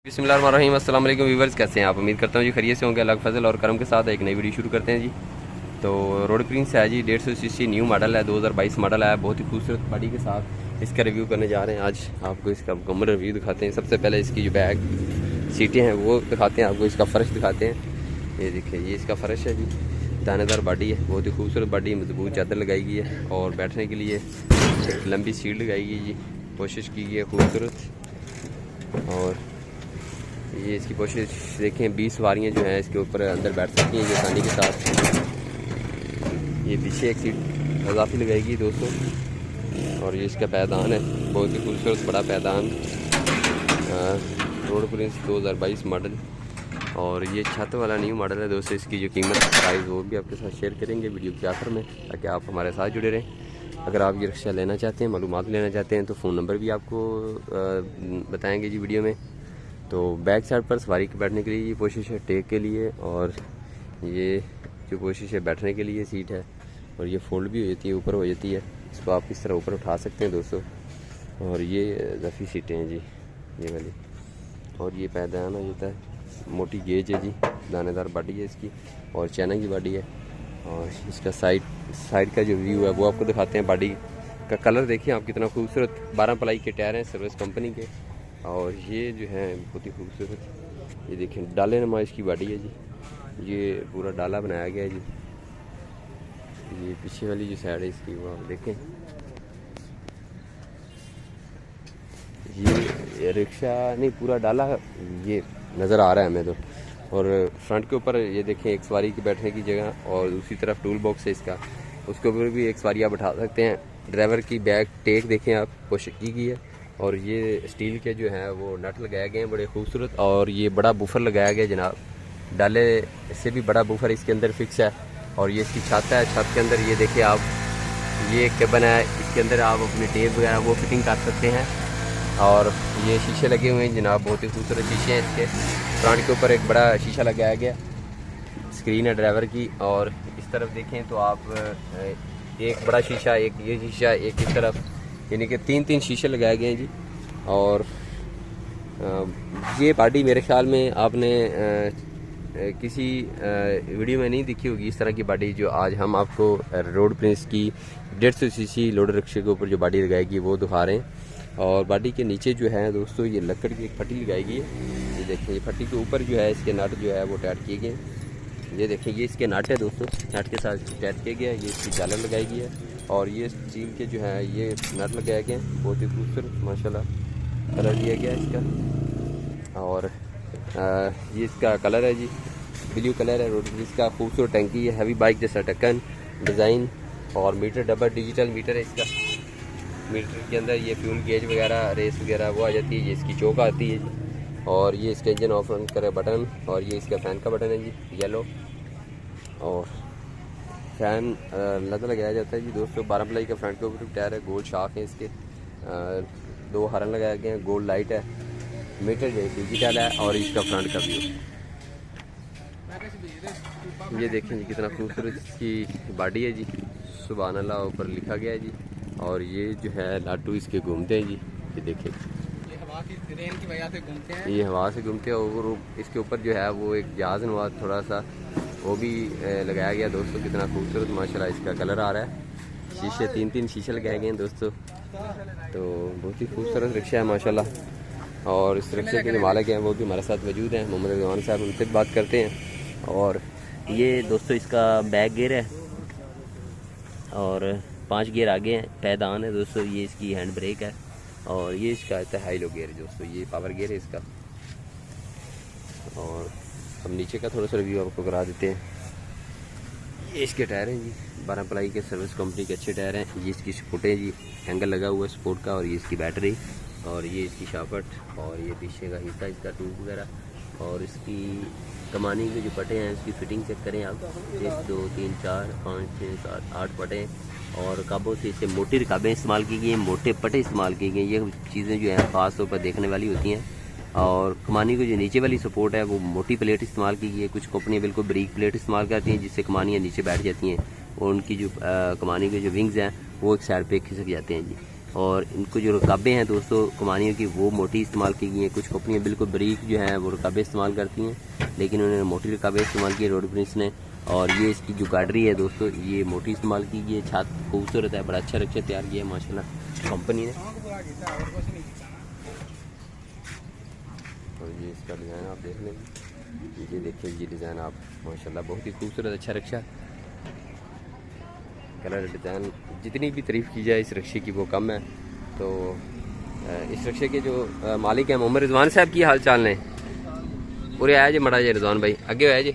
बिस्मिल्लाहिर्रहमानिर्रहीम। अस्सलाम वालेकुम व्यूवर्स, कैसे हैं आप? उम्मीद करता हूँ जी खैरियत से होंगे। अल्लाह के फजल और करम के साथ एक नई वीडियो शुरू करते हैं जी। तो रोड प्रिंस है जी, 150 सीसी न्यू मॉडल है, 2022 मॉडल है। बहुत ही खूबसूरत बॉडी के साथ इसका रिव्यू करने जा रहे हैं आज। आपको इसका मुकम्मल रिव्यू दिखाते हैं। सबसे पहले इसकी जो बैक सीटें हैं वो दिखाते हैं आपको। इसका फ़र्श दिखाते हैं। ये देखिए, ये इसका फ़र्श है जी, दानेदार बॉडी है, बहुत ही खूबसूरत बॉडी, मजबूत चादर लगाई गई है और बैठने के लिए एक लंबी सीट लगाई गई जी, कोशिश की गई है खूबसूरत। और ये इसकी कोशिश देखें, 20 सवारियाँ जो हैं इसके ऊपर अंदर बैठ सकती हैं ये आसानी के साथ। ये पीछे एक सीट अजाफी लगाएगी दोस्तों। और ये इसका पैदान है, बहुत ही खूबसूरत बड़ा पैदान, रोड प्रिंस 2022 मॉडल। और ये छत वाला न्यू मॉडल है दोस्तों। इसकी जो कीमत प्राइस वो भी आपके साथ शेयर करेंगे वीडियो के आखिर में, ताकि आप हमारे साथ जुड़े रहें। अगर आप ये रिक्शा लेना चाहते हैं, मालूमात लेना चाहते हैं, तो फ़ोन नंबर भी आपको बताएंगे जी वीडियो में। तो बैक साइड पर सवारी के बैठने के लिए ये कोशिश है, टेक के लिए, और ये जो कोशिश है बैठने के लिए सीट है। और ये फोल्ड भी हो जाती है, ऊपर हो जाती है, इसको आप इस तरह ऊपर उठा सकते हैं दोस्तों। और ये दफ़ी सीटें हैं जी, ये वाली। और ये पैदान हो जाता है, मोटी गेज है जी, दानेदार बॉडी है इसकी और चैना की बॉडी है। और इसका साइड का जो व्यू है वो आपको दिखाते हैं। बॉडी का कलर देखिए आप कितना खूबसूरत, 12 प्लाई के टायर हैं सर्विस कंपनी के। और ये जो है बहुत ही खूबसूरत, ये देखें डाले नुमा इसकी बॉडी है जी, ये पूरा डाला बनाया गया है जी। ये पीछे वाली जो साइड है इसकी वो आप देखें। ये रिक्शा नहीं, पूरा डाला ये नज़र आ रहा है हमें तो। और फ्रंट के ऊपर ये देखें एक सवारी की बैठने की जगह, और दूसरी तरफ टूल बॉक्स है इसका, उसके ऊपर भी एक सवारी आप बैठा सकते हैं। ड्राइवर की बैक टेक देखें आप, कोशिश की गई है। और ये स्टील के जो हैं वो नट लगाए गए हैं बड़े खूबसूरत। और ये बड़ा बूफर लगाया गया जनाब, डाले से भी बड़ा बूफर इसके अंदर फिक्स है। और ये इसकी छत है, छत के अंदर ये देखिए आप, ये एक केबन है, इसके अंदर आप अपने टेप वगैरह वो फिटिंग कर सकते हैं। और ये शीशे लगे हुए हैं जनाब, बहुत ही खूबसूरत शीशे हैं इसके। फ्रंट के ऊपर एक बड़ा शीशा लगाया गया, स्क्रीन है ड्राइवर की। और इस तरफ देखें तो आप एक बड़ा शीशा, एक ये शीशा, एक इस तरफ, यानी कि 3 शीशे लगाए गए हैं जी। और ये बॉडी मेरे ख्याल में आपने किसी वीडियो में नहीं दिखी होगी, इस तरह की बॉडी जो आज हम आपको रोड प्रिंस की 150 सीसी लोडर रिक्शे के ऊपर जो बॉडी लगाएगी वो दिखा रहे हैं। और बॉडी के नीचे जो है दोस्तों ये लकड़ की एक फट्टी लगाएगी है। ये देखें, ये फट्टी के ऊपर जो है इसके नट जो है वो टाइट किए गए। ये देखें, ये इसके नट है दोस्तों, नट के साथ टाइट किया गया है। ये इसकी झालर लगाई गई है। और ये स्टील के जो है ये नट लगाए गए हैं, बहुत ही खूबसूरत माशाल्लाह कलर दिया गया है इसका। और ये इसका कलर है जी, ब्लू कलर है। रोड इसका खूबसूरत टंकी है, हैवी बाइक जैसा ढक्कन डिज़ाइन। और मीटर डबल डिजिटल मीटर है इसका। मीटर के अंदर ये फ्यूल गेज वगैरह, रेस वगैरह वो आ जाती है। ये इसकी चौक आती है जी। और ये इसका इंजन ऑफ ऑन करे बटन। और ये इसका फ़ैन का बटन है जी, येलो। और फैन लगा लगाया जाता है जी दोस्तों। 12 प्लाई का फ्रंट के ऊपर टायर है, गोल्ड शाख है इसके, 2 हॉर्न लगाए गए हैं, गोल्ड लाइट है, मीटर जो डिजिटल है। और इसका फ्रंट का व्यू ये देखें जी, कितना खूबसूरत इसकी बॉडी है जी, सुभान अल्लाह ऊपर लिखा गया है जी। और ये जो है लाटू इसके घूमते हैं जी, ये देखें, ये हवा की वजह से घूमते हैं, ये हवा से घूमते हैं। और इसके ऊपर जो है वो एक जहाज नवा थोड़ा सा वो भी लगाया गया दोस्तों। कितना खूबसूरत माशाल्लाह इसका कलर आ रहा है। शीशे 3 शीशे लगाए गए हैं दोस्तों। तो बहुत ही खूबसूरत रिक्शा है माशाल्लाह। और इस रिक्शे के जो मालिक हैं वो भी हमारे साथ मौजूद हैं, मोहम्मद रिजवान साहब, उनसे भी बात करते हैं। और ये दोस्तों इसका बैक गियर है और 5 गियर आगे हैं, पैदान है दोस्तों। ये इसकी हैंड ब्रेक है। और ये इसका आता है हाईलो गियर दोस्तों, ये पावर गियर है इसका। और हम नीचे का थोड़ा सा रिव्यू आपको करा देते हैं। ये इसके टायर हैं जी, 12 प्लाई के सर्विस कंपनी के अच्छे टायर हैं। ये इसकी सपोर्ट है जी, हैंगल लगा हुआ है सपोर्ट का। और ये इसकी बैटरी, और ये इसकी शाफट, और ये पीछे का हिस्सा इसका ट्यूब वगैरह। और इसकी कमानी के जो पटे हैं इसकी फिटिंग चेक करें आप, 1 2 3 4 5 6 7 8 पटे। और काबों से इसे मोटी रिकाबें इस्तेमाल की गई हैं, मोटे पटे इस्तेमाल किए गए। ये चीज़ें जो हैं ख़ास तौर पर देखने वाली होती हैं। और कमानी को जो नीचे वाली सपोर्ट है वो मोटी प्लेट इस्तेमाल की गई है। कुछ कंपनियाँ बिल्कुल बारीक प्लेट इस्तेमाल करती हैं जिससे कमानियाँ नीचे बैठ जाती हैं और उनकी जो कमानी के जो विंग्स हैं वो एक साइड पे खिसक जाते हैं जी। और इनको जो रकाबें हैं दोस्तों कमानियों की वो मोटी इस्तेमाल की गई हैं। कुछ कंपनियाँ बिल्कुल बारीक जो हैं वो रकाबें इस्तेमाल करती हैं, लेकिन उन्होंने मोटी रकाबें इस्तेमाल की है रोड प्रिंस ने। और ये इसकी जो गाडरी है दोस्तों ये मोटी इस्तेमाल की गई है। छत खूबसूरत है, बड़ा अच्छा रक्षा तैयार किया है माशाल्लाह कंपनी ने। हमको पूरा खींचा और कुछ नहीं खींचा ना। और ये इसका डिज़ाइन आप देख लें, ये देखिए ये डिज़ाइन आप माशाल्लाह बहुत ही खूबसूरत अच्छा रक्षा। कलर डिज़ाइन जितनी भी तारीफ़ की जाए इस रक्षे की वो कम है। तो इस रक्षे के जो मालिक हैं मोहम्मद रिजवान साहब की हाल चाल ने पूरे आया जी मड़ा जी रिजवान भाई आगे आया जी।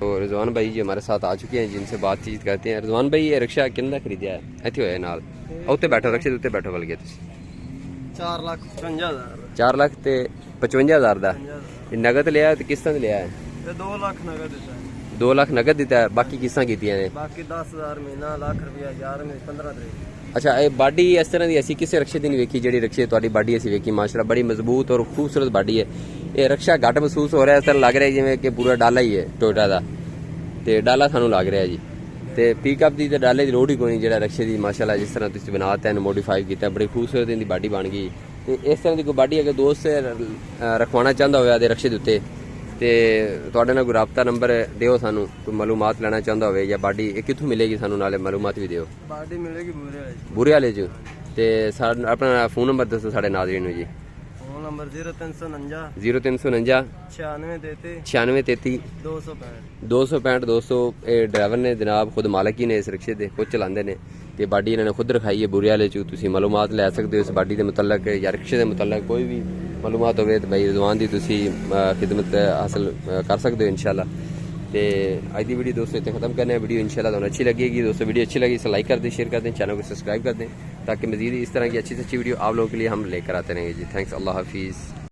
तो रिजवान भाई जी हमारे साथ आ चुके हैं जिनसे बातचीत करते हैं। रिजवान भाई ये रक्षा कितना खरीदा है? इतने होया नाल उत्ते बैठो रक्षे उत्ते बैठो बल गए 4,55,000 4 ਲੱਖ ਤੇ 55,000 ਦਾ ਨਗਦ ਲਿਆ ਤੇ ਕਿਸ਼ਤਾਂ ਤੇ ਲਿਆ ਹੈ? ਤੇ 2 ਲੱਖ ਨਗਦ ਦਿੱਤਾ ਹੈ। 2 ਲੱਖ ਨਗਦ ਦਿੱਤਾ ਹੈ, ਬਾਕੀ ਕਿਸ਼ਤਾਂ ਕੀਤੀਆਂ ਨੇ। ਬਾਕੀ 10,000 ਮਹੀਨਾ ਲੱਖ ਰੁਪਇਆ 1000 ਮਹੀਨੇ 15 ਤਰੀਕ। ਅੱਛਾ ਇਹ ਬਾਡੀ ਇਸ ਤਰ੍ਹਾਂ ਦੀ ਅਸੀਂ ਕਿਸੇ ਰਕਸ਼ੇ ਦੀ ਨਹੀਂ ਵੇਖੀ ਜਿਹੜੀ ਰਕਸ਼ੇ ਤੁਹਾਡੀ ਬਾਡੀ ਅਸੀਂ ਵੇਖੀ ਮਾਸ਼ਾਅੱਲਾ ਬੜੀ ਮਜ਼ਬੂਤ ਔਰ ਖੂਬਸੂਰਤ ਬਾਡੀ ਹੈ। ਇਹ ਰਕਸ਼ਾ ਘੱਟ ਮਹਿਸੂਸ ਹੋ ਰਿਹਾ ਇਸ ਤਰ੍ਹਾਂ ਲੱਗ ਰਿਹਾ ਜਿਵੇਂ ਕਿ ਪੂਰਾ ਡਾਲਾ ਹੀ ਹੈ ਟੋਇਟਾ ਦਾ, ਤੇ ਡਾਲਾ ਸਾਨੂੰ ਲੱਗ ਰਿਹਾ ਜੀ। ਤੇ ਪਿਕਅਪ ਦੀ ਤੇ ਡਾਲੇ ਦੀ ਲੋੜ ਹੀ ਕੋਈ ਨਹੀਂ, ਜਿਹੜਾ ਰਕਸ਼ੇ ਦੀ ਮਾਸ਼ਾਅੱਲਾ ਜਿਸ ਤਰ੍ਹਾਂ ਤੁਸੀਂ ਬਣਾਤਾ ਇਹਨੂੰ ਮੋਡੀਫਾਈ ਕੀਤਾ ਬੜੀ ਖੂਬਸੂਰਤ ਇਹਦੀ ਬਾਡੀ ਬਣ ਗਈ। ਤੇ ਇਸ ਤਰ੍ਹਾਂ ਦੀ ਕੋਈ ਬਾਡੀ ਅਗਰ ਦੋਸਤ ਰਖਵਾਉਣਾ ਚਾਹੁੰਦਾ ਹੋਵੇ ਆਦੇ ਰਕਸ਼ੇ ਦੇ ਉੱਤੇ ਤੇ ਤੁਹਾਡੇ ਨਾਲ ਕੋਈ ਰਾਬਤਾ ਨੰਬਰ ਦਿਓ ਸਾਨੂੰ, ਕੋਈ ਮਾਲੂਮਾਤ ਲੈਣਾ ਚਾਹੁੰਦਾ ਹੋਵੇ ਜਾਂ ਬਾਡੀ ਇਹ ਕਿੱਥੋਂ ਮਿਲੇਗੀ ਸਾਨੂੰ ਨਾਲੇ ਮਾਲੂਮਾਤ ਵੀ ਦਿਓ। ਬਾਡੀ ਮਿਲੇਗੀ ਬੂਰੇ ਵਾਲੇ ਬੂਰੇ ਵਾਲੇ 'ਚ। ਤੇ ਸਾਡਾ ਆਪਣਾ ਫੋਨ ਨੰਬਰ ਦੱਸੋ ਸਾਡੇ ਨਾਜ਼ਰੀਨ ਨੂੰ ਜੀ। Phone number 0349 0349 9633 9633 265 265 200। ਇਹ ਡਰਾਈਵਰ ਨੇ ਜਨਾਬ ਖੁਦ ਮਾਲਕ ਹੀ ਨੇ ਇਸ ਰਿਕਸ਼ੇ ਦੇ, ਖੁਦ ਚਲਾਉਂਦੇ ਨੇ ਤੇ ਬਾਡੀ ਇਹਨਾਂ ਨੇ ਖੁਦ ਰਖਾਈ ਹੈ ਬੁਰੇ ਵਾਲੇ 'ਚ। ਤੁਸੀਂ ਮਾਲੂਮਾਤ ਲੈ ਸਕਦੇ ਹੋ ਇਸ ਬਾਡੀ ਦੇ ਮੁਤਲਕ ਜਾਂ ਰਿਕਸ਼ੇ ਦੇ ਮੁਤਲਕ ਕੋਈ ਵੀ ਮਾਲੂਮਾਤ ਹੋਵੇ ਤਾਂ ਭਾਈ ਰਿਜ਼ਵਾਨ ਦੀ ਤੁਸੀਂ ਖਿਦਮਤ ਹਾਸਲ ਕਰ ਸਕਦੇ ਹੋ ਇਨਸ਼ਾਅੱਲਾ। ਤੇ ਅੱਜ ਦੀ ਵੀਡੀਓ ਦੋਸਤੋ ਇੱਥੇ ਖਤਮ करने हैं। वीडियो इंशाल्लाह ਤੁਹਾਨੂੰ अच्छी लगेगी दोस्तों। वीडियो अच्छी लगी तो लाइक कर दें, शेयर कर दें, चैनल को सब्सक्राइब कर दें ताकि मज़ीद इस तरह की अच्छी वीडियो आप लोगों के लिए हम लेकर आते रहेंगे जी। थैंक्स, अल्लाह हाफिज़।